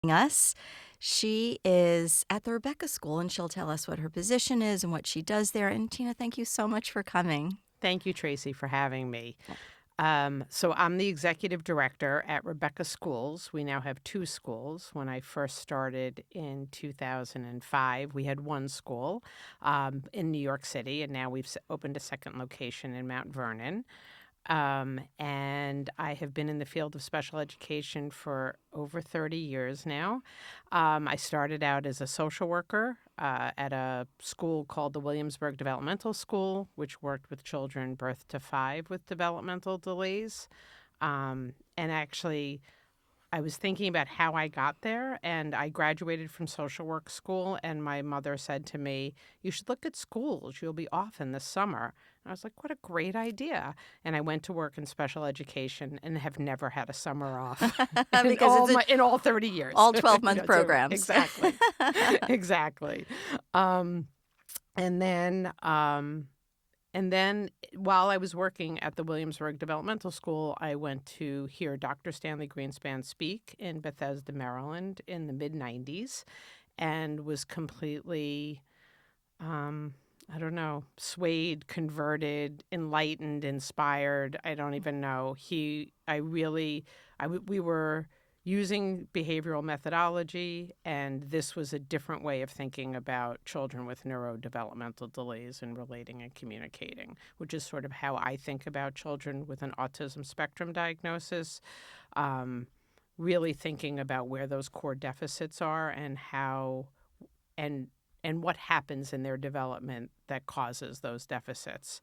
us. She is at the Rebecca School, and she'll tell us what her position is and what she does there. And Tina, thank you so much for coming. Thank you, Tracey, for having me. So I'm the executive director at Rebecca Schools. We now have 2 schools. When I first started in 2005, we had 1 school in New York City, and now we've opened a second location in Mount Vernon. And I have been in the field of special education for over 30 years now. I started out as a social worker at a school called the Williamsburg Developmental School, which worked with children birth to 5 with developmental delays. And actually, I was thinking about how I got there, and I graduated from social work school, and my mother said to me, "You should look at schools. You'll be off in the summer." And I was like, "What a great idea." And I went to work in special education and have never had a summer off Because in all 30 years. all 12-month programs. Exactly. Exactly. And then while I was working at the Williamsburg Developmental School, I went to hear Dr. Stanley Greenspan speak in Bethesda, Maryland in the mid-90s and was completely, swayed, converted, enlightened, inspired. I don't even know. We were using behavioral methodology, and this was a different way of thinking about children with neurodevelopmental delays and relating and communicating, which is sort of how I think about children with an autism spectrum diagnosis, really thinking about where those core deficits are and how and what happens in their development that causes those deficits.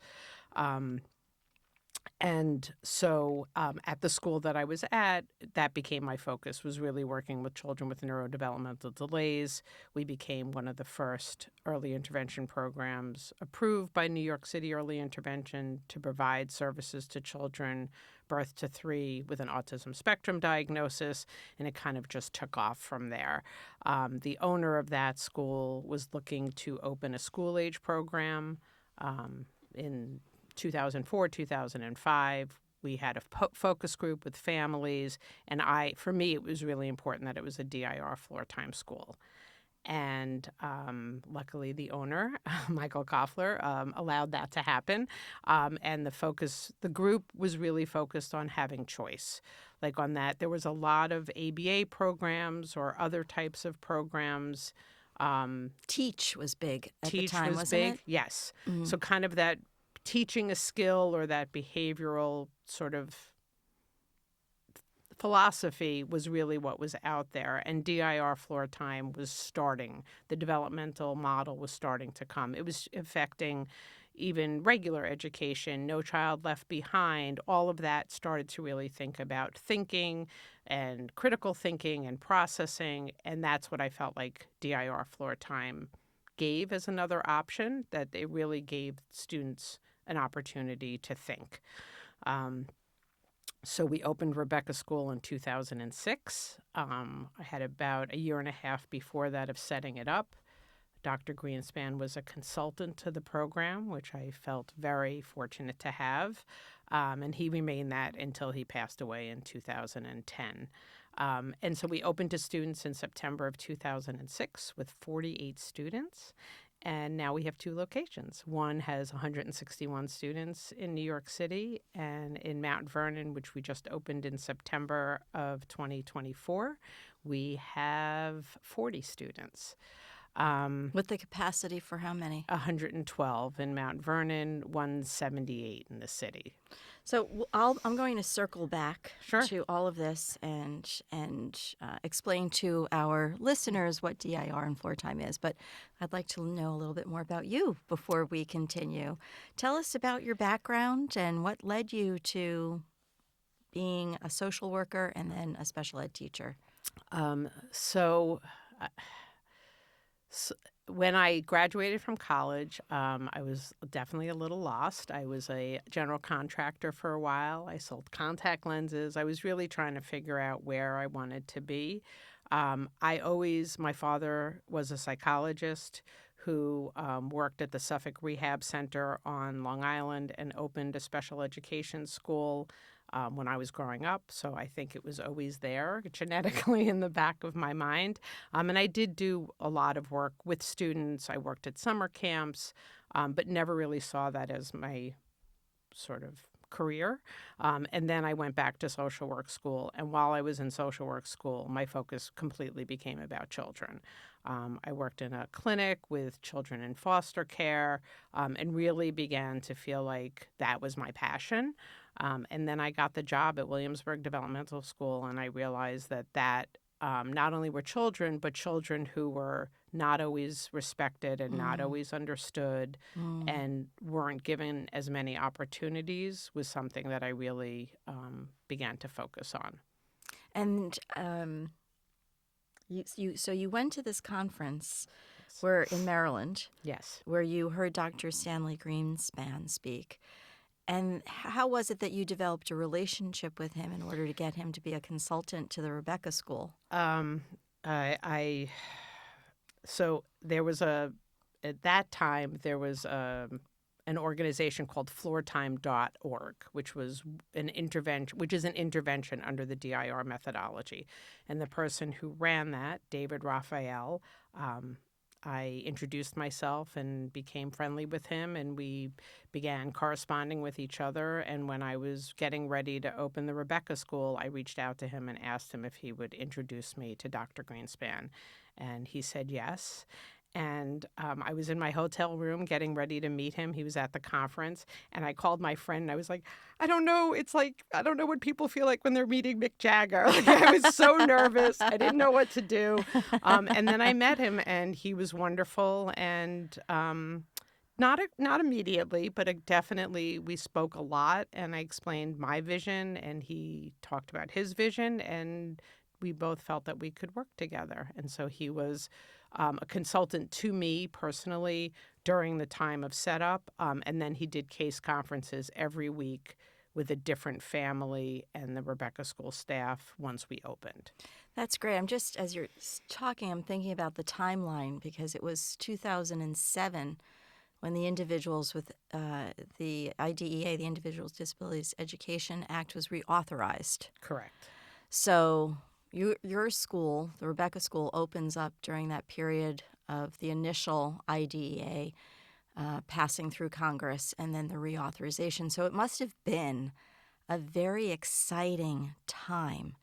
And so at the school that I was at, that became my focus, was really working with children with neurodevelopmental delays. We became one of the first early intervention programs approved by New York City Early Intervention to provide services to children birth to 3 with an autism spectrum diagnosis, and it kind of just took off from there. The owner of that school was looking to open a school-age program in 2004, 2005. We had a focus group with families, and for me, it was really important that it was a DIR floor-time school. And luckily, the owner, Michael Koffler, allowed that to happen. And the group was really focused on having choice. Like on that, there was a lot of ABA programs or other types of programs. Teach was big at the Teach time, was wasn't big, it? yes. Mhm. So kind of that teaching a skill or that behavioral sort of philosophy was really what was out there. And DIR floor time was starting. The developmental model was starting to come. It was affecting even regular education, No Child Left Behind. All of that started to really think about thinking and critical thinking and processing. And that's what I felt like DIR floor time gave as another option, that they really gave students an opportunity to think. So we opened Rebecca School in 2006. I had about a year and a half before that of setting it up. Dr. Greenspan was a consultant to the program, which I felt very fortunate to have. And he remained that until he passed away in 2010. And so we opened to students in September of 2006 with 48 students. And now we have 2 locations. One has 161 students in New York City, and in Mount Vernon, which we just opened in September of 2024, we have 40 students. With the capacity for how many? 112 in Mount Vernon, 178 in the city. So I'm going to circle back Sure. to all of this and explain to our listeners what DIR and floor time is. But I'd like to know a little bit more about you before we continue. Tell us about your background and what led you to being a social worker and then a special ed teacher. When I graduated from college, I was definitely a little lost. I was a general contractor for a while. I sold contact lenses. I was really trying to figure out where I wanted to be. My father was a psychologist who worked at the Suffolk Rehab Center on Long Island and opened a special education school when I was growing up. So I think it was always there genetically in the back of my mind. And I did do a lot of work with students. I worked at summer camps, but never really saw that as my sort of career. And then I went back to social work school. And while I was in social work school, my focus completely became about children. I worked in a clinic with children in foster care and really began to feel like that was my passion. And then I got the job at Williamsburg Developmental School, and I realized that not only were children, but children who were not always respected and not always understood and weren't given as many opportunities was something that I really began to focus on. And so you went to this conference where in Maryland, Yes. where you heard Dr. Stanley Greenspan speak. And how was it that you developed a relationship with him in order to get him to be a consultant to the Rebecca School? So there was at that time, there was an organization called Floortime.org, which was an intervention under the DIR methodology. And the person who ran that, David Raphael, I introduced myself and became friendly with him, and we began corresponding with each other. And when I was getting ready to open the Rebecca School, I reached out to him and asked him if he would introduce me to Dr. Greenspan. And he said yes. And I was in my hotel room getting ready to meet him. He was at the conference. And I called my friend and I was like, I don't know. It's like, I don't know what people feel like when they're meeting Mick Jagger. Like, I was so nervous. I didn't know what to do. And then I met him and he was wonderful. And not immediately, but definitely we spoke a lot. And I explained my vision and he talked about his vision. And we both felt that we could work together. And so he was a consultant to me personally during the time of setup. And then he did case conferences every week with a different family and the Rebecca School staff once we opened. That's great. I'm just, as you're talking, I'm thinking about the timeline because it was 2007 when the individuals with the IDEA, the Individuals with Disabilities Education Act, was reauthorized. Correct. So your school, the Rebecca School, opens up during that period of the initial IDEA passing through Congress and then the reauthorization. So it must have been a very exciting time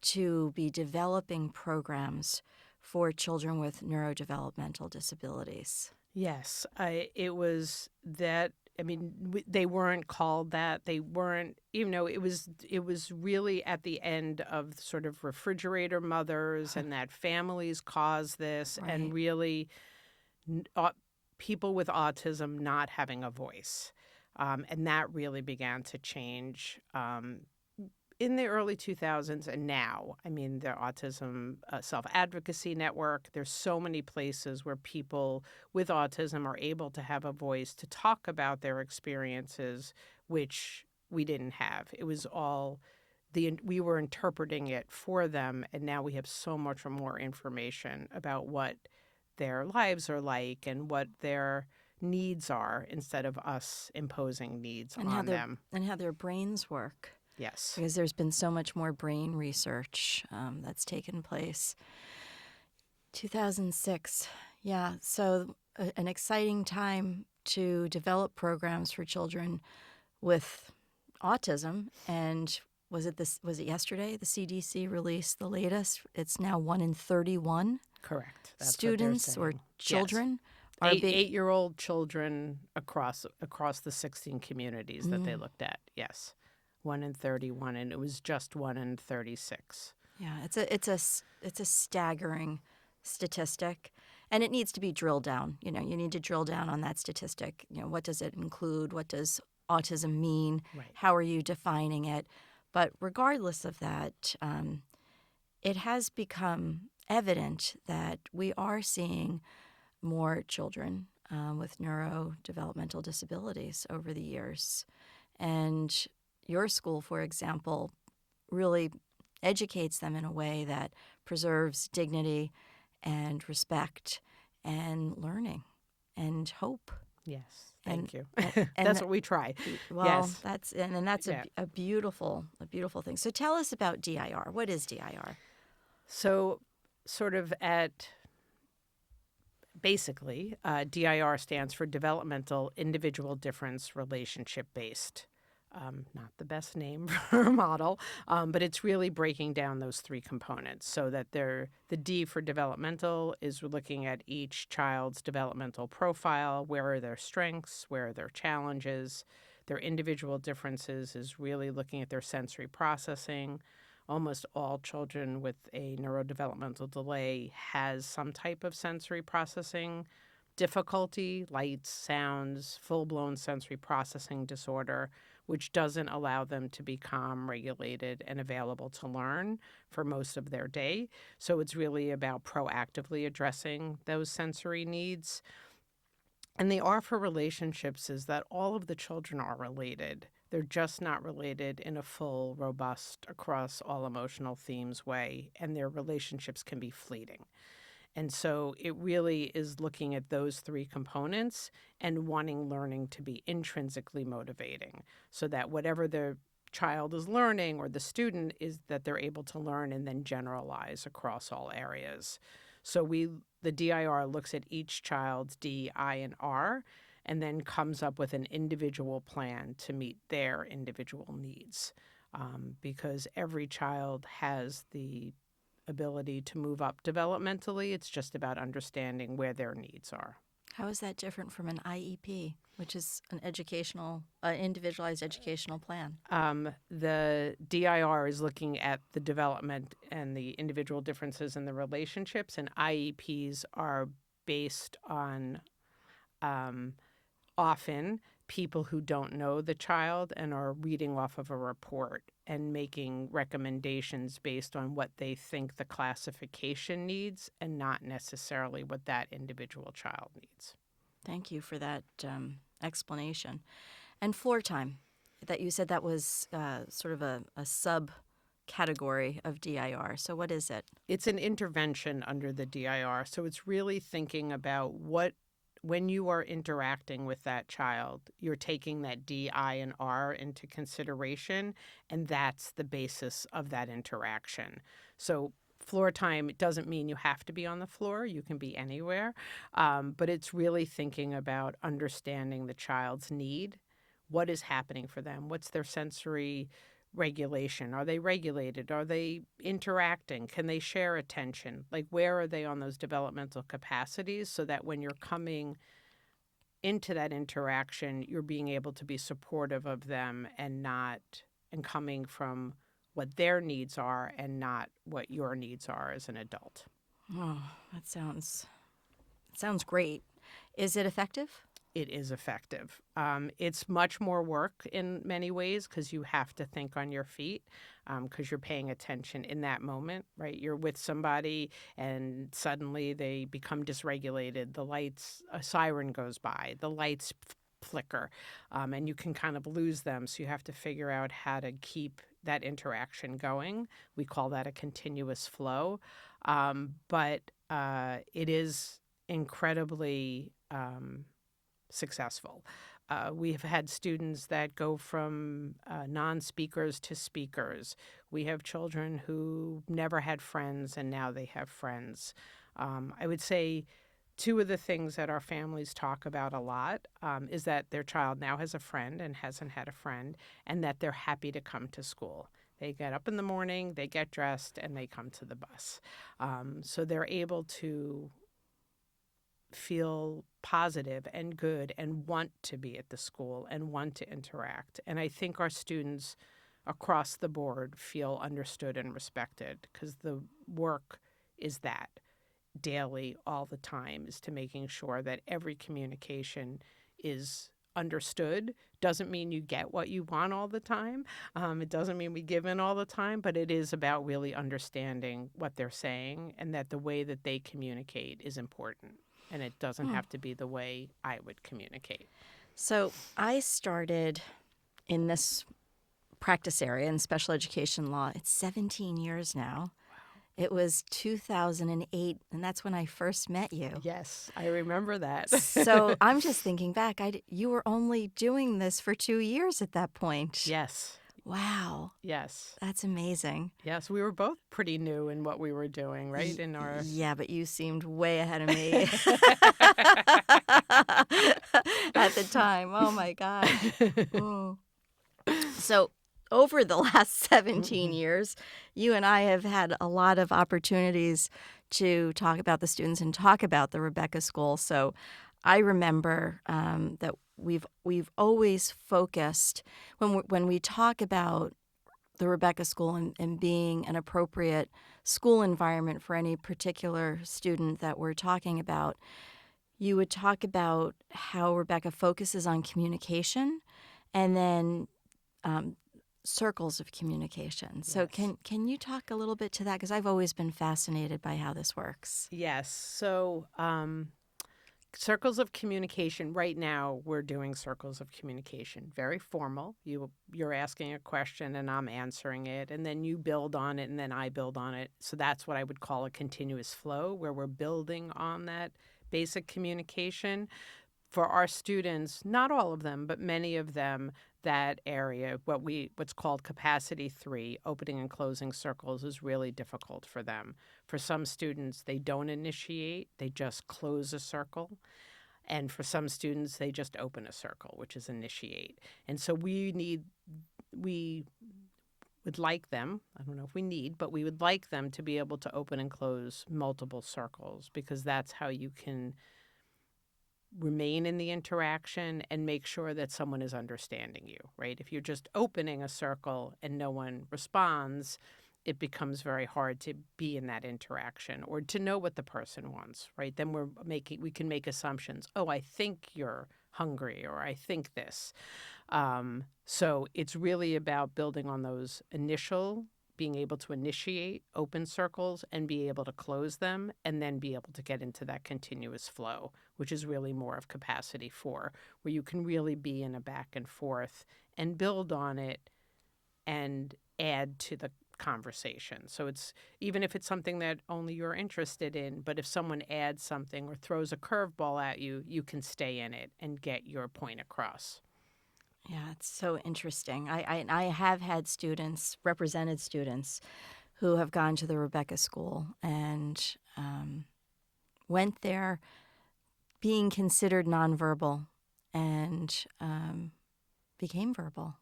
to be developing programs for children with neurodevelopmental disabilities. Yes, it was that. I mean, they weren't called that. They weren't, it was really at the end of sort of refrigerator mothers and that families cause this Right. and really people with autism not having a voice. And that really began to change in the early 2000s and now. I mean, the Autism Self-Advocacy Network, there's so many places where people with autism are able to have a voice to talk about their experiences, which we didn't have. It was all, we were interpreting it for them, and now we have so much more information about what their lives are like and what their needs are instead of us imposing needs on them. And how their brains work. Yes. Because there's been so much more brain research that's taken place. 2006, yeah. So an exciting time to develop programs for children with autism. And was it yesterday? The CDC released the latest. It's now 1 in 31 Correct. That's students or children. Yes. 8-year-old children across the 16 communities that they looked at. Yes. 1 in 31, and it was just 1 in 36. Yeah, it's a staggering statistic, and it needs to be drilled down. You need to drill down on that statistic. What does it include? What does autism mean? Right. How are you defining it? But regardless of that, it has become evident that we are seeing more children with neurodevelopmental disabilities over the years, and your school, for example, really educates them in a way that preserves dignity and respect and learning and hope. Yes. Thank you. And That's what we try. well, Yes. that's Yeah. a beautiful thing. So tell us about DIR. What is DIR? So, sort of at basically, DIR stands for Developmental Individual Difference Relationship Based. Not the best name for a model, but it's really breaking down those three components so that the D for developmental is looking at each child's developmental profile. Where are their strengths? Where are their challenges? Their individual differences is really looking at their sensory processing. Almost all children with a neurodevelopmental delay has some type of sensory processing difficulty, lights, sounds, full-blown sensory processing disorder, which doesn't allow them to be calm, regulated, and available to learn for most of their day. So it's really about proactively addressing those sensory needs. And the R for relationships is that all of the children are related. They're just not related in a full, robust, across all emotional themes way, and their relationships can be fleeting. And so it really is looking at those three components and wanting learning to be intrinsically motivating so that whatever the child is learning or the student is that they're able to learn and then generalize across all areas. So the DIR looks at each child's D, I, and R and then comes up with an individual plan to meet their individual needs because every child has the ability to move up developmentally. It's just about understanding where their needs are. How is that different from an IEP, which is an individualized educational plan? The DIR is looking at the development and the individual differences in the relationships, and IEPs are based on often people who don't know the child and are reading off of a report and making recommendations based on what they think the classification needs and not necessarily what that individual child needs. Thank you for that explanation. And Floortime, that you said that was sort of a subcategory of DIR. So what is it? It's an intervention under the DIR. So it's really thinking about when you are interacting with that child, you're taking that D, I, and R into consideration, and that's the basis of that interaction. So floor time doesn't mean you have to be on the floor. You can be anywhere. But it's really thinking about understanding the child's need. What is happening for them? What's their sensory regulation? Are they regulated? Are they interacting? Can they share attention? Like, where are they on those developmental capacities so that when you're coming into that interaction, you're being able to be supportive of them and coming from what their needs are and not what your needs are as an adult. Oh, that sounds great. Is it effective? It is effective. It's much more work in many ways because you have to think on your feet because you're paying attention in that moment, right? You're with somebody and suddenly they become dysregulated. A siren goes by, the lights flicker, and you can kind of lose them. So you have to figure out how to keep that interaction going. We call that a continuous flow. But it is incredibly successful. We've had students that go from non-speakers to speakers. We have children who never had friends and now they have friends. I would say two of the things that our families talk about a lot is that their child now has a friend and hasn't had a friend, and that they're happy to come to school. They get up in the morning, they get dressed, and they come to the bus. So they're able to feel positive and good and want to be at the school and want to interact. And I think our students across the board feel understood and respected because the work is that daily, all the time, is to making sure that every communication is understood. Doesn't mean you get what you want all the time. It doesn't mean we give in all the time, but it is about really understanding what they're saying and that the way that they communicate is important. And it doesn't have to be the way I would communicate. So I started in this practice area in special education law. It's 17 years now. It was 2008, and that's when I first met you. Yes, I remember that. So I'm just thinking back, you were only doing this for 2 years at that point. Yes, Wow, yes, that's amazing. yes. We were both pretty new in what we were doing, right? In our Yeah, but you seemed way ahead of me at the time. Oh my gosh. Mm. So, over the last 17 Mhm. years, you and I have had a lot of opportunities to talk about the students and talk about the Rebecca School. So, I remember that we've always focused when we talk about the Rebecca School and being an appropriate school environment for any particular student that we're talking about. You would talk about how Rebecca focuses on communication, and then um, circles of communication. So Yes. can you talk a little bit to that? Because I've always been fascinated by how this works. Yes. So, circles of communication. Right now, we're doing circles of communication. Very formal. You're asking a question and I'm answering it, and then you build on it, and then I build on it. So that's what I would call a continuous flow, where we're building on that basic communication. For our students, not all of them, but many of them, that area, what's called capacity 3, opening and closing circles, is really difficult for them. For some students, they don't initiate, they just close a circle. And for some students, they just open a circle, which is initiate. And so we would like them, I don't know if we need, but we would like them to be able to open and close multiple circles, because that's how you can remain in the interaction and make sure that someone is understanding you, right? If you're just opening a circle and no one responds, it becomes very hard to be in that interaction or to know what the person wants, right? Then we can make assumptions. Oh, I think you're hungry, or I think this. So it's really about building on those being able to initiate open circles and be able to close them, and then be able to get into that continuous flow, which is really more of capacity 4, where you can really be in a back and forth and build on it and add to the conversation. So it's, even if it's something that only you're interested in, but if someone adds something or throws a curveball at you, you can stay in it and get your point across. Yeah, it's so interesting. I have had students, represented students, who have gone to the Rebecca School and went there being considered nonverbal and became verbal.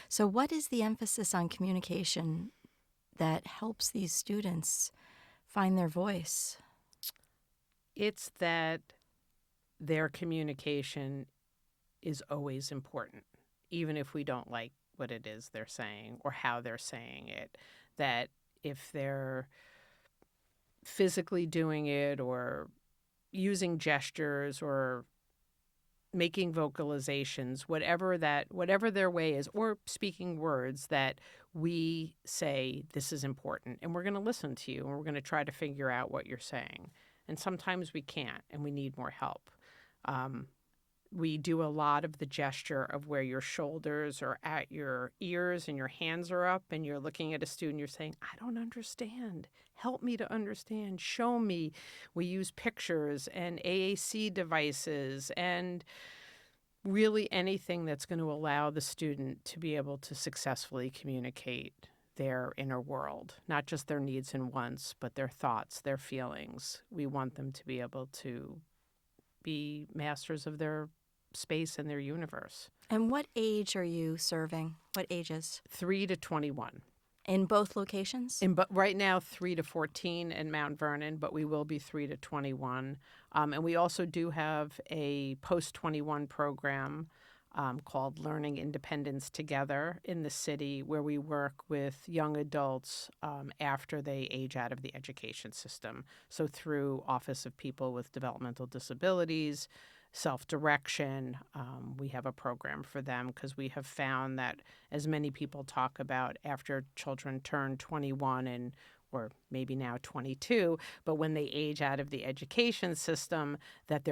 So, what is the emphasis on communication that helps these students find their voice? It's that their communication is always important, even if we don't like what it is they're saying or how they're saying it. That if they're physically doing it or using gestures or making vocalizations, whatever their way is, or speaking words, that we say, this is important and we're going to listen to you and we're going to try to figure out what you're saying. And sometimes we can't and we need more help. We do a lot of the gesture of where your shoulders are at your ears and your hands are up and you're looking at a student, you're saying, I don't understand. Help me to understand. Show me. We use pictures and AAC devices and really anything that's going to allow the student to be able to successfully communicate their inner world, not just their needs and wants, but their thoughts, their feelings. We want them to be able to be masters of their space and their universe. And what age are you serving? What ages? 3 to 21. In both locations? But right now, 3 to 14 in Mount Vernon, but we will be 3 to 21. And we also do have a post-21 program called Learning Independence Together in the city, where we work with young adults after they age out of the education system. So through Office of People with Developmental Disabilities, self-direction, we have a program for them, because we have found that, as many people talk about, after children turn 21 or maybe now 22, but when they age out of the education system, that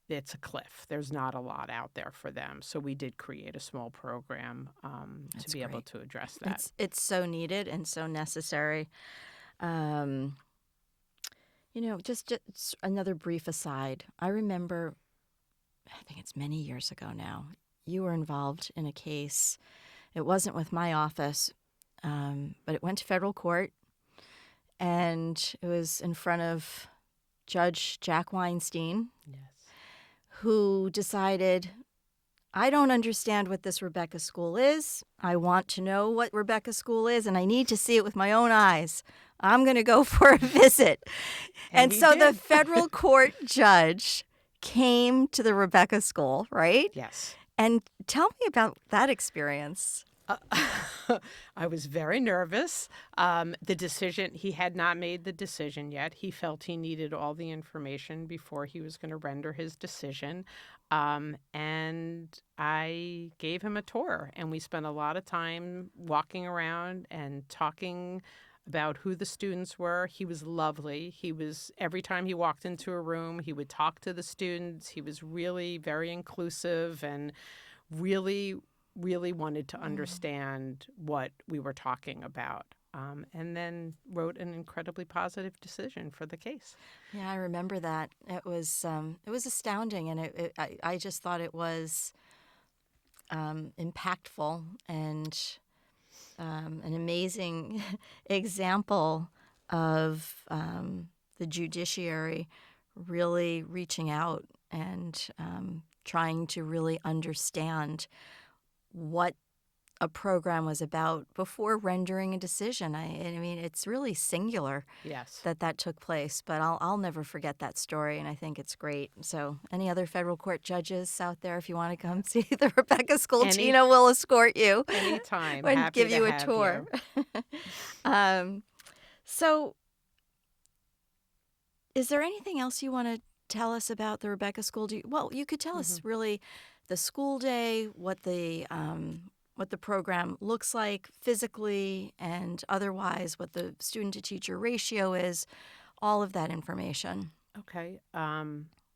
it's a cliff. There's not a lot out there for them. So we did create a small program to be able to address that. It's so needed and so necessary. Um, just another brief aside. I remember, I think it's many years ago now, you were involved in a case. It wasn't with my office, but it went to federal court, and it was in front of Judge Jack Weinstein, Yes. who decided, I don't understand what this Rebecca School is. I want to know what Rebecca School is, and I need to see it with my own eyes. I'm going to go for a visit. And he so the did. federal court judge came to the Rebecca School, right? Yes. And tell me about that experience. I was very nervous. The decision, he had not made the decision yet. He felt he needed all the information before he was going to render his decision. And I gave him a tour, and we spent a lot of time walking around and talking about who the students were. He was lovely. Every time he walked into a room, he would talk to the students. He was really very inclusive and really wanted to understand what we were talking about, and then wrote an incredibly positive decision for the case. Yeah, I remember that. It was astounding, and I just thought it was impactful and an amazing example of the judiciary really reaching out and trying to really understand what a program was about before rendering a decision. I mean, it's really singular Yes. that took place, but I'll never forget that story, and I think it's great. So any other federal court judges out there, if you want to come see the Rebecca School, Tina will escort you. Anytime. And Happy give to you a have tour. You. So is there anything else you want to tell us about the Rebecca School? You could tell us really the school day, what the program looks like physically and otherwise, what the student-to-teacher ratio is, all of that information. Okay.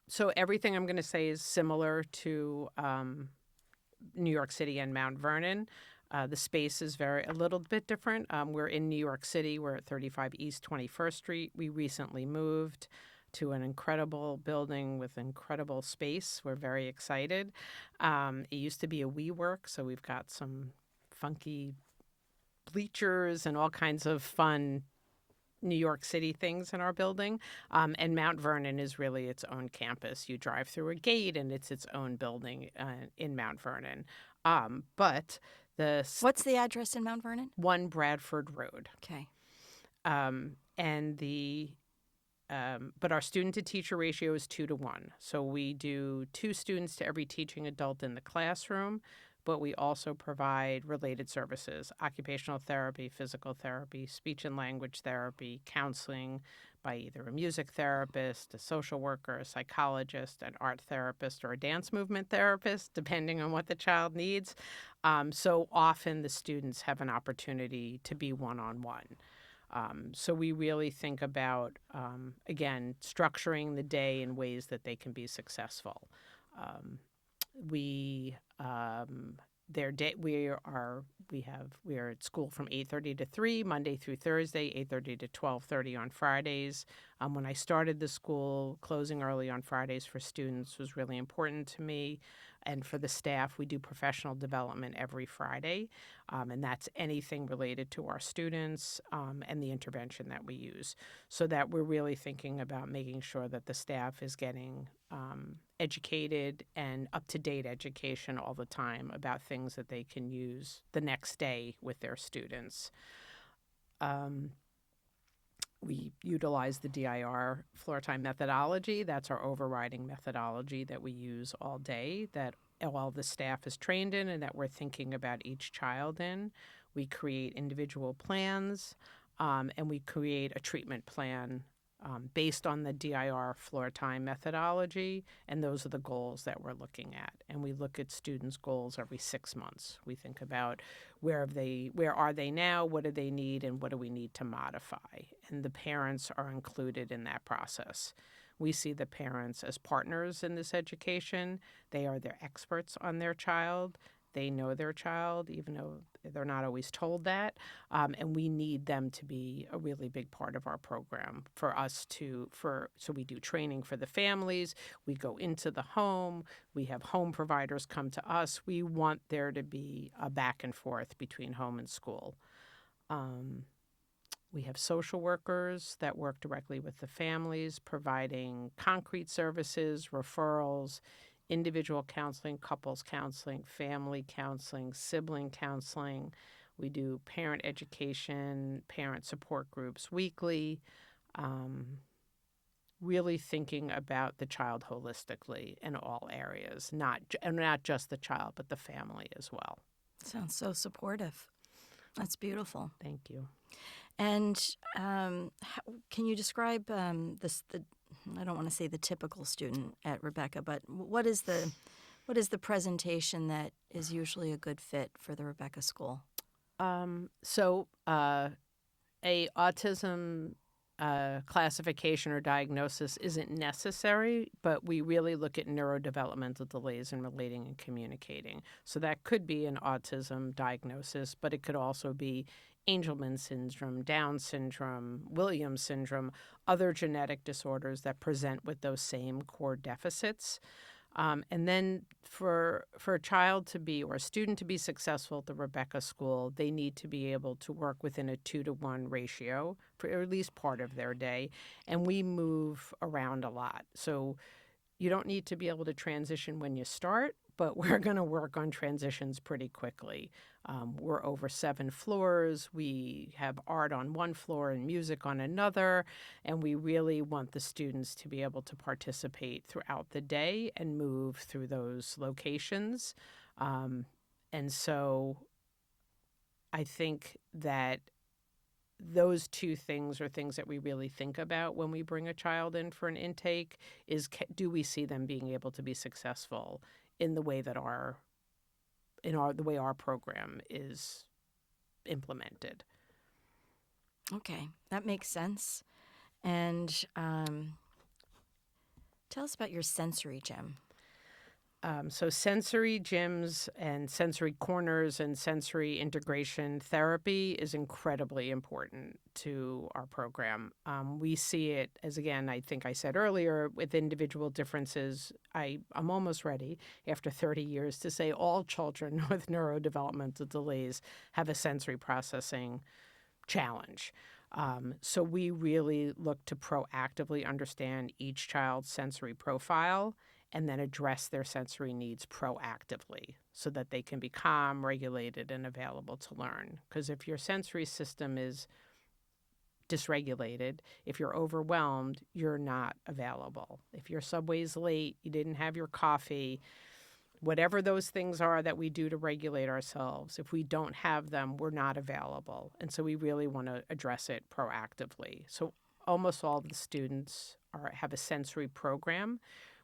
So everything I'm going to say is similar to New York City and Mount Vernon. The space is a little bit different. We're in New York City. We're at 35 East 21st Street. We recently moved to an incredible building with incredible space. We're very excited. It used to be a WeWork, so we've got some funky bleachers and all kinds of fun New York City things in our building. And Mount Vernon is really its own campus. You drive through a gate, and it's its own building in Mount Vernon. But what's the address in Mount Vernon? 1 Bradford Road. Okay. But our student-to-teacher ratio is 2-to-1. So we do 2 students to every teaching adult in the classroom, but we also provide related services: occupational therapy, physical therapy, speech and language therapy, counseling by either a music therapist, a social worker, a psychologist, an art therapist, or a dance movement therapist, depending on what the child needs. So often the students have an opportunity to be one-on-one. So we really think about, again, structuring the day in ways that they can be successful. We are at school from 8:30 to 3 Monday through Thursday, 8:30 to 12:30 on Fridays. When I started the school, closing early on Fridays for students was really important to me. And for the staff, we do professional development every Friday, and that's anything related to our students and the intervention that we use, so that we're really thinking about making sure that the staff is getting educated and up-to-date education all the time about things that they can use the next day with their students. We utilize the DIR Floortime methodology. That's our overriding methodology that we use all day, that all the staff is trained in and that we're thinking about each child in. We create individual plans, and we create a treatment plan based on the DIR Floortime methodology, and those are the goals that we're looking at. And we look at students' goals every 6 months. We think about where are they now, what do they need, and what do we need to modify. And the parents are included in that process. We see the parents as partners in this education. They are their experts on their child. They know their child, even though They're not always told that, and we need them to be a really big part of our program for us to so we do training for the families. We go into the home. We have home providers come to us. We want there to be a back and forth between home and school. We have social workers that work directly with the families, providing concrete services, referrals, individual counseling, couples counseling, family counseling, sibling counseling. We do parent education, parent support groups weekly, really thinking about the child holistically in all areas, not just the child, but the family as well. Sounds so supportive. That's beautiful. Thank you. And can you describe I don't want to say the typical student at Rebecca, but what is the presentation that is usually a good fit for the Rebecca School? A autism classification or diagnosis isn't necessary, but we really look at neurodevelopmental delays in relating and communicating. So that could be an autism diagnosis, but it could also be Angelman syndrome, Down syndrome, Williams syndrome, other genetic disorders that present with those same core deficits. And then for a child to be, or a student to be successful at the Rebecca School, they need to be able to work within a 2-to-1 ratio for at least part of their day. And we move around a lot. So you don't need to be able to transition when you start, but we're going to work on transitions pretty quickly. We're over 7 floors. We have art on one floor and music on another, and we really want the students to be able to participate throughout the day and move through those locations. And so I think that those two things are things that we really think about when we bring a child in for an intake is, do we see them being able to be successful in the way that the way our program is implemented. Okay, that makes sense. And tell us about your sensory gym. So sensory gyms and sensory corners and sensory integration therapy is incredibly important to our program. We see it as, again, I think I said earlier, with individual differences. I'm almost ready after 30 years to say all children with neurodevelopmental delays have a sensory processing challenge. So we really look to proactively understand each child's sensory profile and then address their sensory needs proactively so that they can be calm, regulated, and available to learn. Because if your sensory system is dysregulated, if you're overwhelmed, you're not available. If your subway's late, you didn't have your coffee, whatever those things are that we do to regulate ourselves, if we don't have them, we're not available. And so we really want to address it proactively. So almost all of the students have a sensory program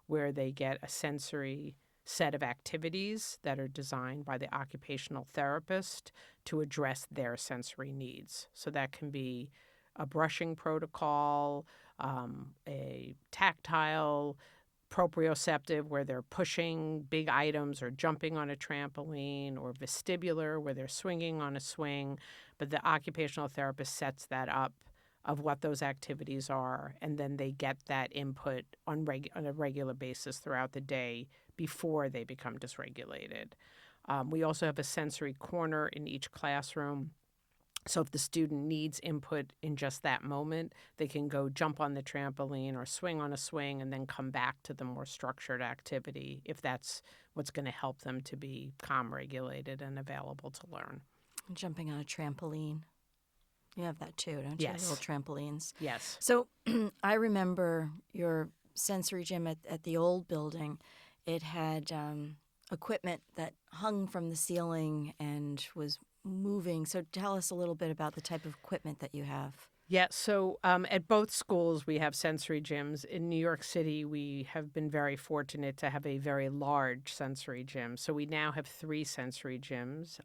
where they get a sensory set of activities that are designed by the occupational therapist to address their sensory needs. So that can be a brushing protocol, a tactile proprioceptive where they're pushing big items or jumping on a trampoline, or vestibular where they're swinging on a swing. But the occupational therapist sets that up of what those activities are, and then they get that input on a regular basis throughout the day before they become dysregulated. We also have a sensory corner in each classroom. So if the student needs input in just that moment, they can go jump on the trampoline or swing on a swing and then come back to the more structured activity if that's what's going to help them to be calm, regulated, and available to learn. Jumping on a trampoline. You have that too, don't you? Yes. Little trampolines. Yes. So I remember your sensory gym at the old building. It had equipment that hung from the ceiling and was moving. So tell us a little bit about the type of equipment that you have. Yeah, so at both schools we have sensory gyms. In New York City, we have been very fortunate to have a very large sensory gym. So we now have 3 sensory gyms.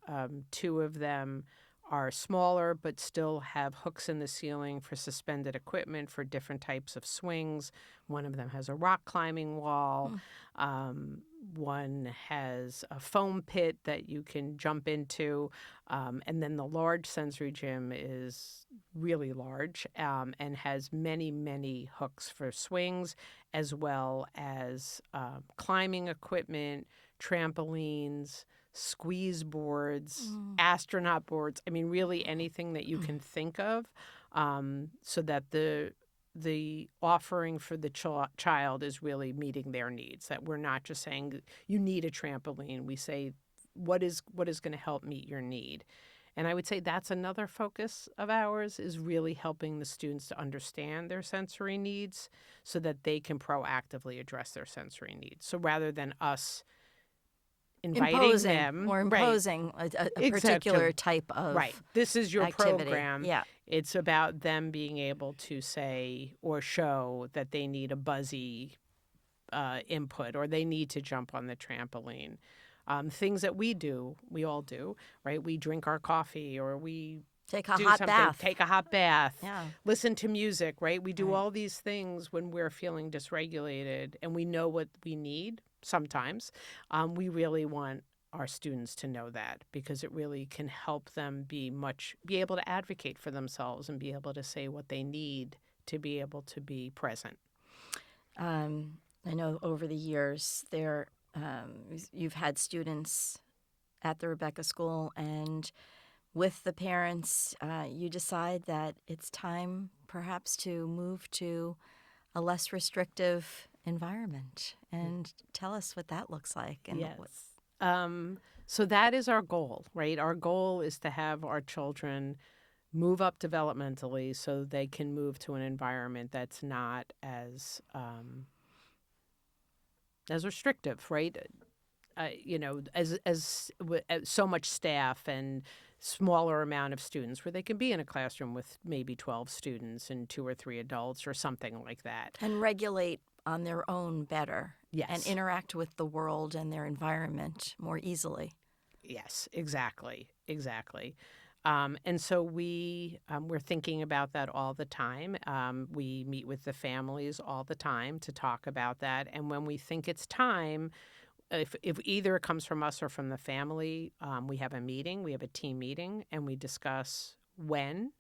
2 of them are smaller but still have hooks in the ceiling for suspended equipment for different types of swings. One of them has a rock climbing wall. One has a foam pit that you can jump into. And then the large sensory gym is really large and has many, many hooks for swings, as well as climbing equipment, trampolines, squeeze boards, astronaut boards. I mean, really anything that you can think of, so that the offering for the child is really meeting their needs. That we're not just saying you need a trampoline. We say what is going to help meet your need. And I would say that's another focus of ours, is really helping the students to understand their sensory needs so that they can proactively address their sensory needs. So rather than us inviting them or imposing a particular type of this is your activity. program. Yeah. It's about them being able to say or show that they need a buzzy input, or they need to jump on the trampoline. Things that we all do, right? We drink our coffee, or we take a hot bath. Yeah. Listen to music, right? We do all these things when we're feeling dysregulated and we know what we need sometimes. We really want our students to know that, because it really can help them be able to advocate for themselves and be able to say what they need to be able to be present. I know over the years you've had students at the Rebecca School, and with the parents, you decide that it's time perhaps to move to a less restrictive environment. And tell us what that looks like. And yes. So that is our goal, right? Our goal is to have our children move up developmentally so they can move to an environment that's not as restrictive, right? As so much staff and smaller amount of students, where they can be in a classroom with maybe 12 students and 2 or 3 adults or something like that. And regulate on their own better. Yes. And interact with the world and their environment more easily. Yes, exactly. And so we're thinking about that all the time. We meet with the families all the time to talk about that. And when we think it's time, if either it comes from us or from the family, we have a meeting, we have a team meeting, and we discuss when.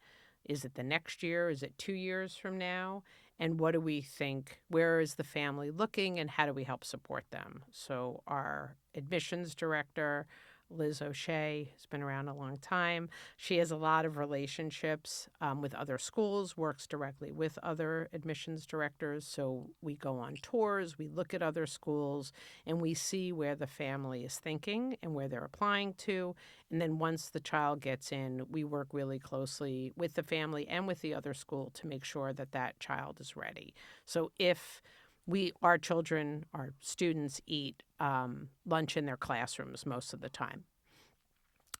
Is it the next year? Is it 2 years from now? And what do we think? Where is the family looking, and how do we help support them? So our admissions director, Liz O'Shea, has been around a long time. She has a lot of relationships with other schools, works directly with other admissions directors. So we go on tours, we look at other schools, and we see where the family is thinking and where they're applying to. And then once the child gets in, we work really closely with the family and with the other school to make sure that that child is ready. So if our students eat lunch in their classrooms most of the time.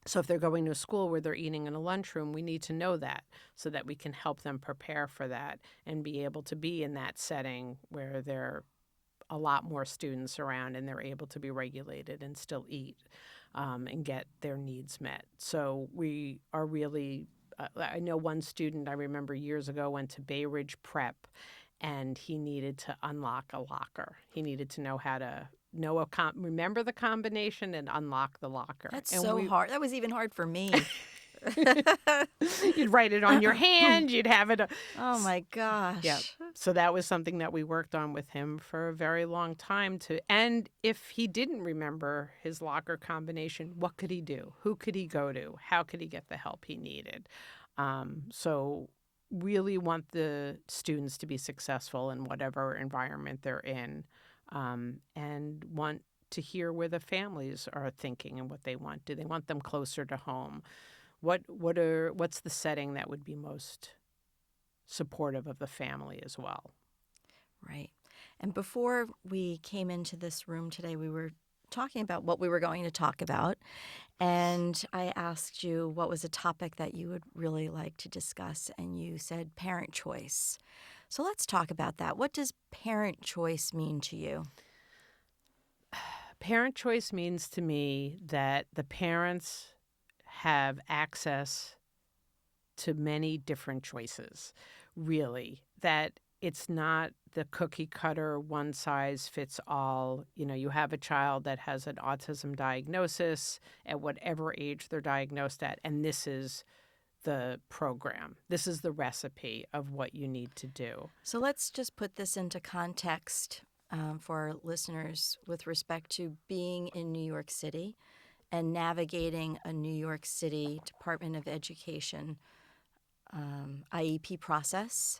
So if they're going to a school where they're eating in a lunchroom, we need to know that so that we can help them prepare for that and be able to be in that setting where there are a lot more students around and they're able to be regulated and still eat and get their needs met. So we are really, I know one student I remember years ago went to Bay Ridge Prep, and he needed to unlock a locker. He needed to know how to remember the combination and unlock the locker. That's hard. That was even hard for me. You'd write it on your hand. You'd have it. Oh, my gosh. Yeah. So that was something that we worked on with him for a very long time. And if he didn't remember his locker combination, what could he do? Who could he go to? How could he get the help he needed? So really want the students to be successful in whatever environment they're in, and want to hear where the families are thinking and what they want. Do they want them closer to home? What's the setting that would be most supportive of the family as well? Right. And before we came into this room today, we were talking about what we were going to talk about. And I asked you what was a topic that you would really like to discuss. And you said parent choice. So let's talk about that. What does parent choice mean to you? Parent choice means to me that the parents have access to many different choices, really, that it's not the cookie cutter, one size fits all. You have a child that has an autism diagnosis at whatever age they're diagnosed at, and this is the program. This is the recipe of what you need to do. So let's just put this into context for our listeners with respect to being in New York City and navigating a New York City Department of Education IEP process.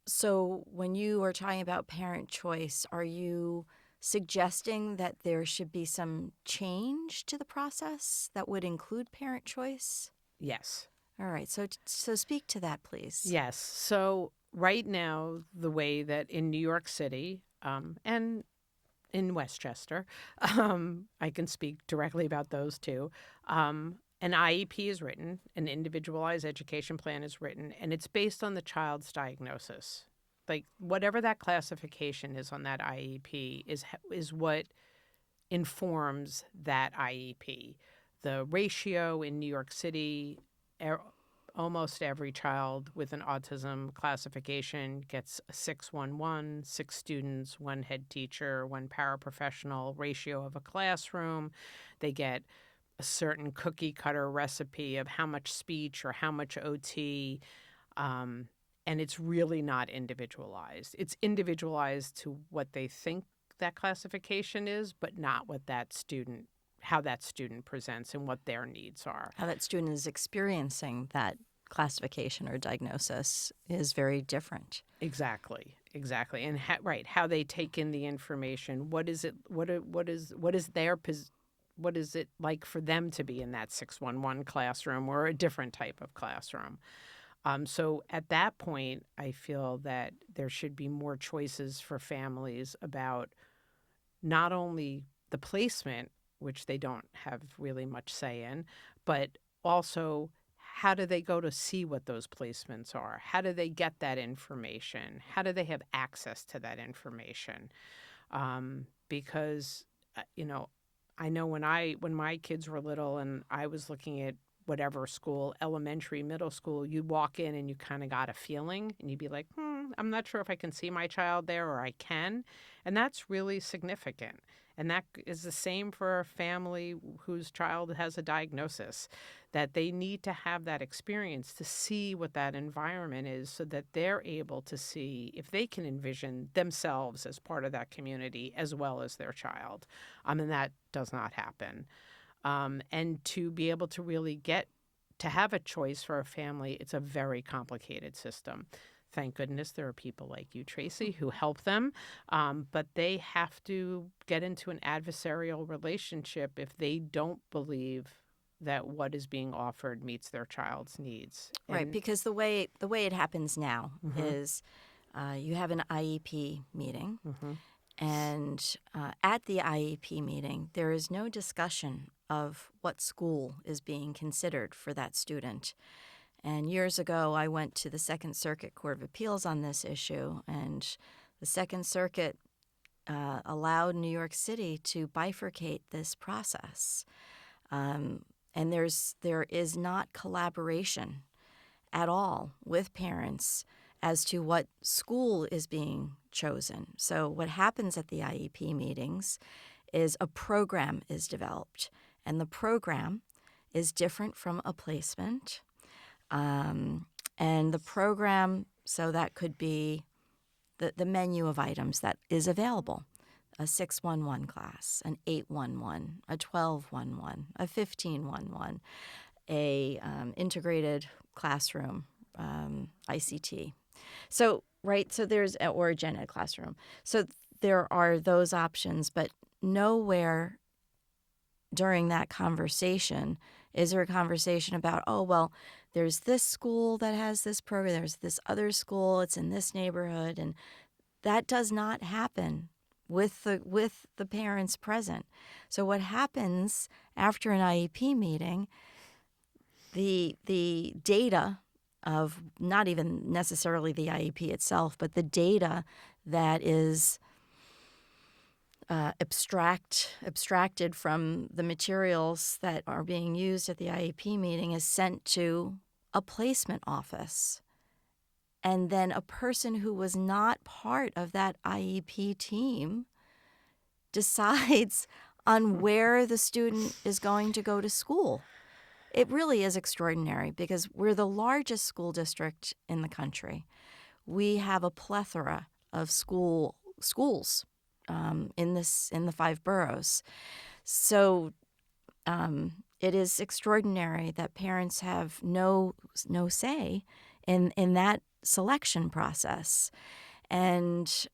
So when you are talking about parent choice, are you suggesting that there should be some change to the process that would include parent choice? Yes. All right. So speak to that, please. Yes. So right now, the way that in New York City and in Westchester, I can speak directly about those two. An IEP is written, an individualized education plan is written, and it's based on the child's diagnosis. Like whatever that classification is on that IEP is what informs that IEP. The ratio in New York City, almost every child with an autism classification gets a 6-1-1, 6 students, 1 head teacher, 1 paraprofessional ratio of a classroom. They get a certain cookie cutter recipe of how much speech or how much OT, and it's really not individualized. It's individualized to what they think that classification is, but not how that student presents and what their needs are. How that student is experiencing that classification or diagnosis is very different. Exactly. And how they take in the information. What is it? What is it like for them to be in that 6-1-1 classroom or a different type of classroom? So at that point, I feel that there should be more choices for families about not only the placement, which they don't have really much say in, but also how do they go to see what those placements are? How do they get that information? How do they have access to that information? Because, I know when my kids were little and I was looking at whatever school, elementary, middle school, you'd walk in and you kind of got a feeling and you'd be like, I'm not sure if I can see my child there or I can. And that's really significant. And that is the same for a family whose child has a diagnosis, that they need to have that experience to see what that environment is so that they're able to see if they can envision themselves as part of that community as well as their child. And that does not happen. And to be able to really get to have a choice for a family, it's a very complicated system. Thank goodness there are people like you, Tracey, who help them. But they have to get into an adversarial relationship if they don't believe that what is being offered meets their child's needs. Right, because the way it happens now is you have an IEP meeting, and at the IEP meeting, there is no discussion of what school is being considered for that student. And years ago, I went to the Second Circuit Court of Appeals on this issue, and the Second Circuit allowed New York City to bifurcate this process. And there is not collaboration at all with parents as to what school is being chosen. So what happens at the IEP meetings is a program is developed, and the program is different from a placement. And the program, so that could be the menu of items that is available. A 6-1-1 class, an 8-1-1, a 12-1-1, a 15-1-1, a integrated classroom, ICT. So there's, or a gen ed classroom. So there are those options, but nowhere during that conversation is there a conversation about, there's this school that has this program, there's this other school, it's in this neighborhood, and that does not happen with the parents present. So what happens after an IEP meeting, the data of not even necessarily the IEP itself, but the data that is abstracted from the materials that are being used at the IEP meeting is sent to a placement office. And then a person who was not part of that IEP team decides on where the student is going to go to school. It really is extraordinary because we're the largest school district in the country. We have a plethora of schools in the 5 boroughs. So it is extraordinary that parents have no say in that selection process. And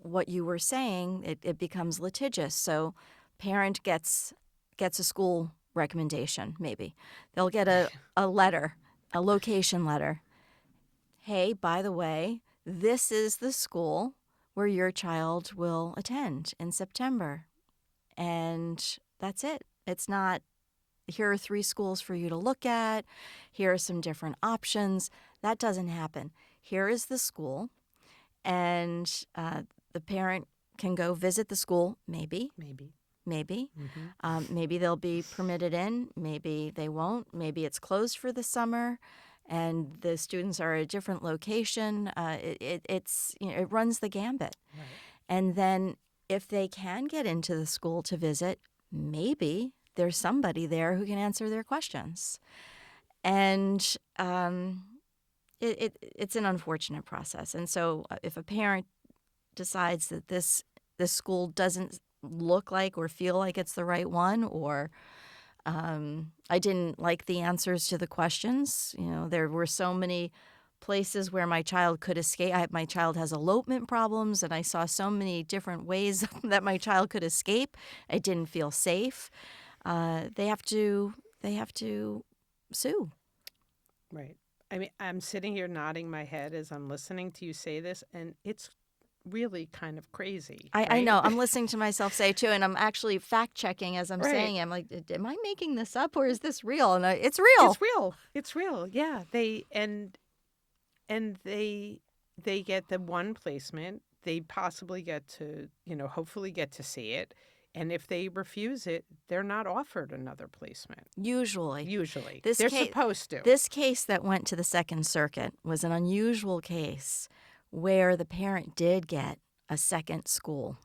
what you were saying, it becomes litigious. So parent gets a school recommendation, maybe. They'll get a letter, a location letter. Hey, by the way, this is the school where your child will attend in September. And that's it. It's not, here are 3 schools for you to look at. Here are some different options. That doesn't happen. Here is the school, and the parent can go visit the school, maybe. Maybe they'll be permitted in. Maybe they won't. Maybe it's closed for the summer, and the students are at a different location. It runs the gambit. Right. And then if they can get into the school to visit, maybe there's somebody there who can answer their questions. And it's an unfortunate process. And so if a parent decides that this school doesn't look like or feel like it's the right one, or I didn't like the answers to the questions. There were so many places where my child could escape. My child has elopement problems, and I saw so many different ways that my child could escape. I didn't feel safe. They have to sue. Right. I mean, I'm sitting here nodding my head as I'm listening to you say this, and it's really kind of crazy. I know. I'm listening to myself say too, and I'm actually fact checking as I'm Right. saying it. I'm like, am I making this up or is this real? And it's real. It's real. It's real. Yeah. They get the one placement. They possibly get to, hopefully get to see it. And if they refuse it, they're not offered another placement. Usually. They're supposed to. This case that went to the Second Circuit was an unusual case where the parent did get a second school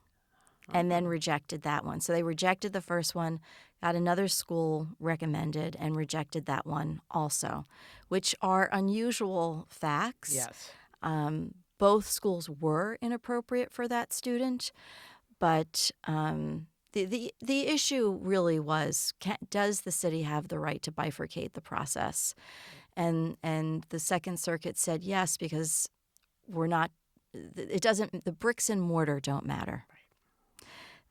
and then rejected that one. So they rejected the first one, got another school recommended, and rejected that one also, which are unusual facts. Yes. Both schools were inappropriate for that student, but the issue really was, does the city have the right to bifurcate the process? And the Second Circuit said yes, because the bricks and mortar don't matter.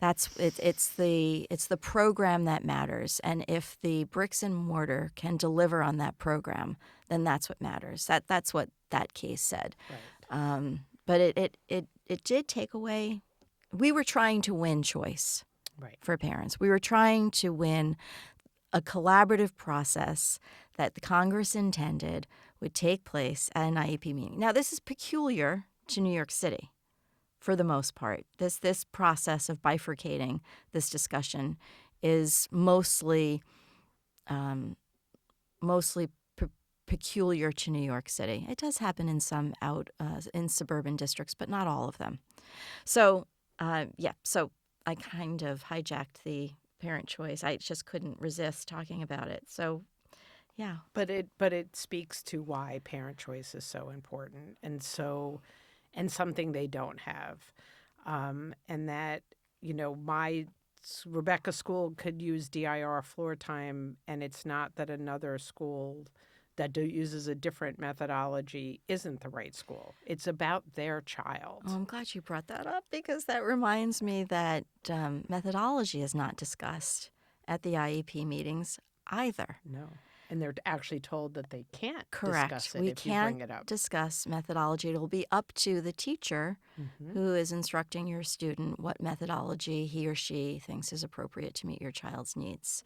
Right. It's the program that matters, and if the bricks and mortar can deliver on that program, then that's what matters. That's what that case said. Right. But it did take away. We were trying to win choice. Right. For parents. We were trying to win a collaborative process that the Congress intended would take place at an IEP meeting. Now, this is peculiar to New York City for the most part. This process of bifurcating this discussion is mostly peculiar to New York City. It does happen in some in suburban districts, but not all of them. So, so I kind of hijacked the parent choice. I just couldn't resist talking about it. So, yeah. But it speaks to why parent choice is so important and something they don't have, and that my Rebecca school could use DIR floor time, and it's not that another school that uses a different methodology isn't the right school. It's about their child. Oh, I'm glad you brought that up, because that reminds me that methodology is not discussed at the IEP meetings either. No. And they're actually told that they can't Correct. Discuss it we if can't you bring it up. Discuss methodology. It'll be up to the teacher who is instructing your student what methodology he or she thinks is appropriate to meet your child's needs.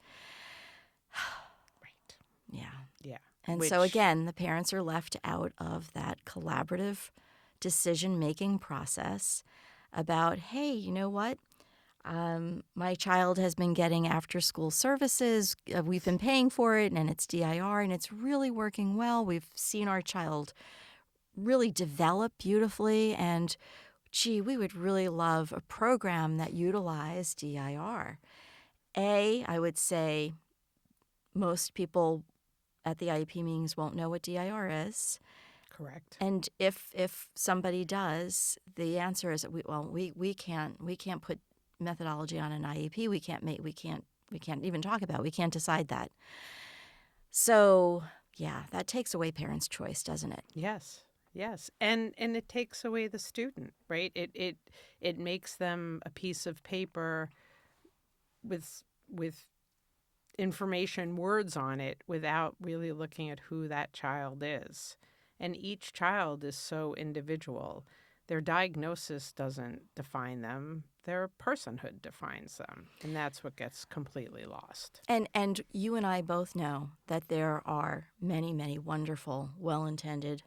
Right. Yeah. Yeah. And so, again, the parents are left out of that collaborative decision-making process. about, hey, you know what? My child has been getting after school services. We've been paying for it, and it's DIR, and it's really working well. We've seen our child really develop beautifully, and gee, we would really love a program that utilized DIR. I would say most people at the IEP meetings won't know what DIR is. Correct. And if somebody does, the answer is we can't put methodology on an IEP. We can't even talk about it. We can't decide that. So yeah, that takes away parents' choice, doesn't it? Yes. Yes. And it takes away the student, right? It makes them a piece of paper with information, words on it, without really looking at who that child is. And each child is so individual. Their diagnosis doesn't define them. Their personhood defines them. And that's what gets completely lost. And you and I both know that there are many, many wonderful, well-intended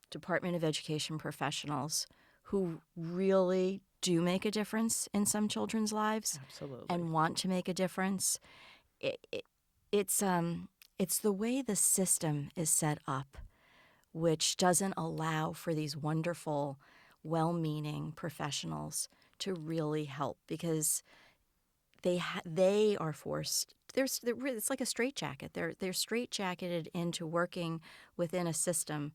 Department of Education professionals who really do make a difference in some children's lives. Absolutely. And want to make a difference. It's the way the system is set up, which doesn't allow for these wonderful, well-meaning professionals to really help, because they are forced. It's like a straitjacket. They're straitjacketed into working within a system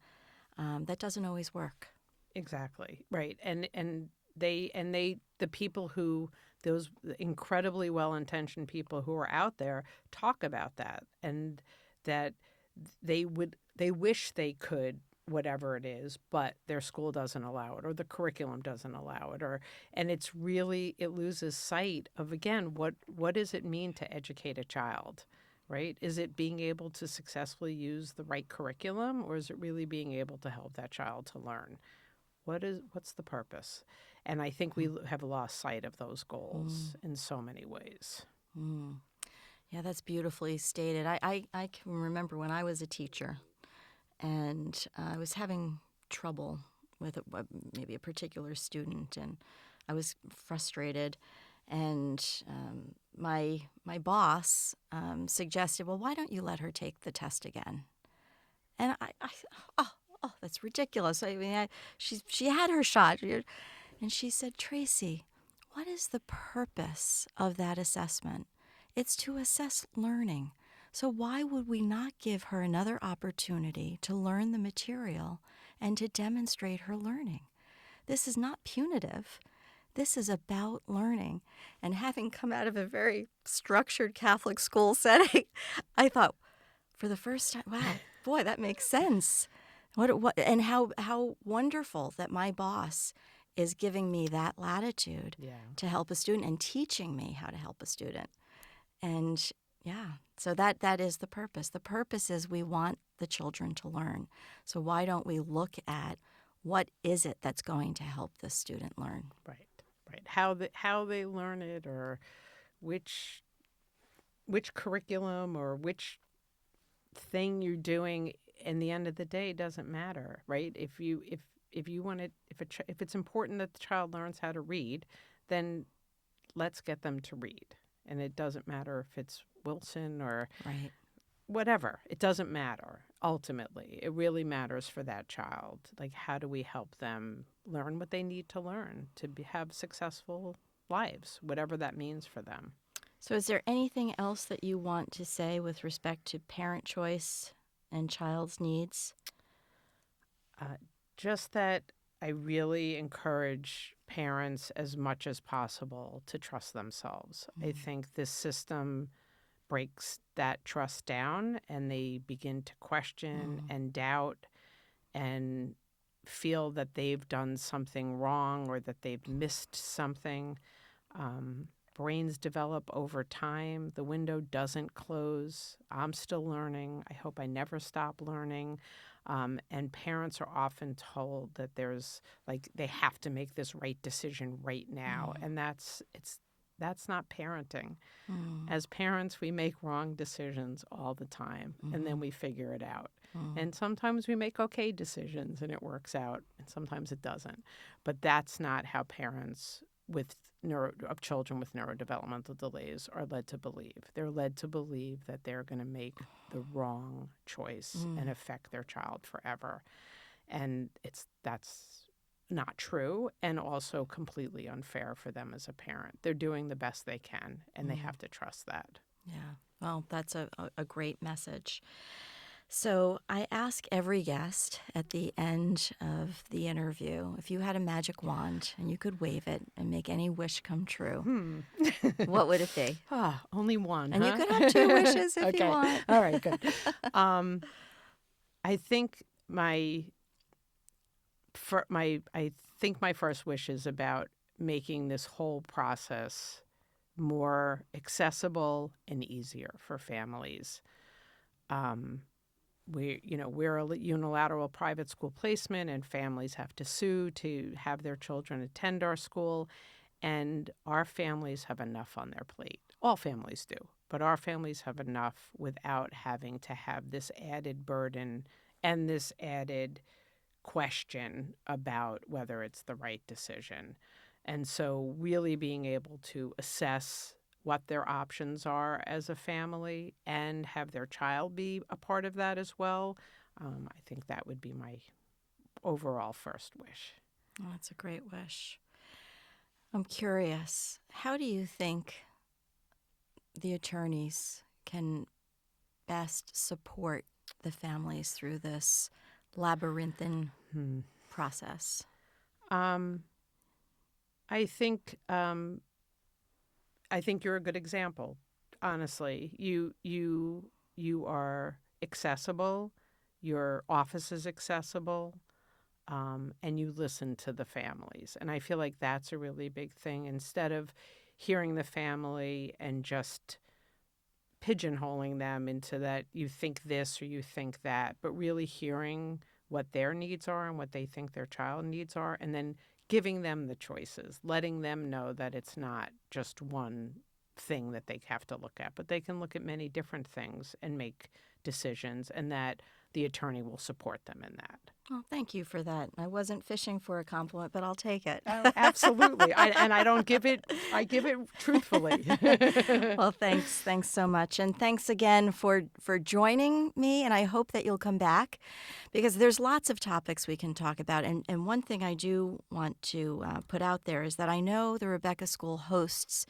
that doesn't always work. Exactly. Right. And the people who, those incredibly well-intentioned people who are out there, talk about that, and that they wish they could whatever it is, but their school doesn't allow it, or the curriculum doesn't allow it, and it loses sight of, again, what does it mean to educate a child, right? Is it being able to successfully use the right curriculum, or is it really being able to help that child to learn? What's the purpose? And I think we have lost sight of those goals in so many ways. Mm. Yeah, that's beautifully stated. I can remember when I was a teacher, and I was having trouble with maybe a particular student, and I was frustrated. And my boss suggested, well, why don't you let her take the test again? And oh, that's ridiculous. I mean, she had her shot. And she said, Tracey, what is the purpose of that assessment? It's to assess learning. So why would we not give her another opportunity to learn the material and to demonstrate her learning? This is not punitive. This is about learning. And having come out of a very structured Catholic school setting, I thought, for the first time, wow, boy, that makes sense. What and how wonderful that my boss is giving me that latitude to help a student and teaching me how to help a student. And yeah, so that is the purpose. The purpose is we want the children to learn. So why don't we look at what is it that's going to help the student learn? Right. How they learn it, or which curriculum or which thing you're doing, in the end of the day, doesn't matter, right? If you want it, if it's important that the child learns how to read, then let's get them to read. And it doesn't matter if it's Wilson or whatever. It doesn't matter. Ultimately, it really matters for that child. Like, how do we help them learn what they need to learn to have successful lives, whatever that means for them? So is there anything else that you want to say with respect to parent choice and child's needs? Just that I really encourage parents as much as possible to trust themselves. I think this system breaks that trust down, and they begin to question and doubt and feel that they've done something wrong or that they've missed something. Brains develop over time. The window doesn't close. I'm still learning. I hope I never stop learning. And parents are often told that they have to make this right decision right now. And that's not parenting. As parents, we make wrong decisions all the time, and then we figure it out. And sometimes we make okay decisions and it works out, and sometimes it doesn't. But that's not how parents of children with neurodevelopmental delays are led to believe. They're led to believe that they're going to make the wrong choice and affect their child forever. And that's not true, and also completely unfair for them as a parent. They're doing the best they can, and they have to trust that. Yeah. Well, that's a great message. So I ask every guest at the end of the interview, if you had a magic wand and you could wave it and make any wish come true, what would it be? Only one, And huh? you could have 2 wishes if you want. All right, good. I think my first wish is about making this whole process more accessible and easier for families. We're a unilateral private school placement, and families have to sue to have their children attend our school. And our families have enough on their plate. All families do, but our families have enough without having to have this added burden and this added question about whether it's the right decision. And so really being able to assess what their options are as a family and have their child be a part of that as well, I think that would be my overall first wish. Oh, that's a great wish. I'm curious, how do you think the attorneys can best support the families through this labyrinthine process? I think you're a good example. Honestly, you are accessible. Your office is accessible, and you listen to the families. And I feel like that's a really big thing. Instead of hearing the family and just pigeonholing them into that you think this or you think that, but really hearing what their needs are and what they think their child needs are, and then giving them the choices, letting them know that it's not just one thing that they have to look at, but they can look at many different things and make decisions, and that the attorney will support them in that. Well, thank you for that. I wasn't fishing for a compliment, but I'll take it. Oh, absolutely. I don't give it, I give it truthfully. Well, thanks so much. And thanks again for joining me. And I hope that you'll come back, because there's lots of topics we can talk about. And one thing I do want to put out there is that I know the Rebecca School hosts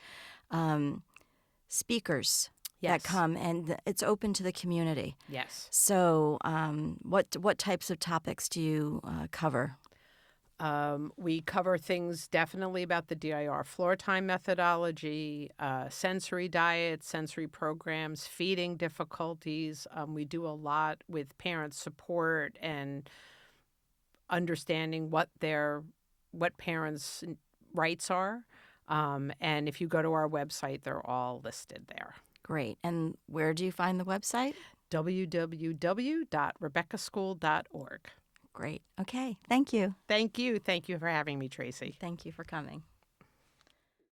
speakers that come, and it's open to the community. Yes. So what types of topics do you cover? We cover things definitely about the DIR Floortime methodology, sensory diet, sensory programs, feeding difficulties. We do a lot with parent support and understanding what parents' rights are. And if you go to our website, they're all listed there. Great. And where do you find the website? www.rebeccaschool.org. Great. Okay. Thank you. Thank you. Thank you for having me, Tracey. Thank you for coming.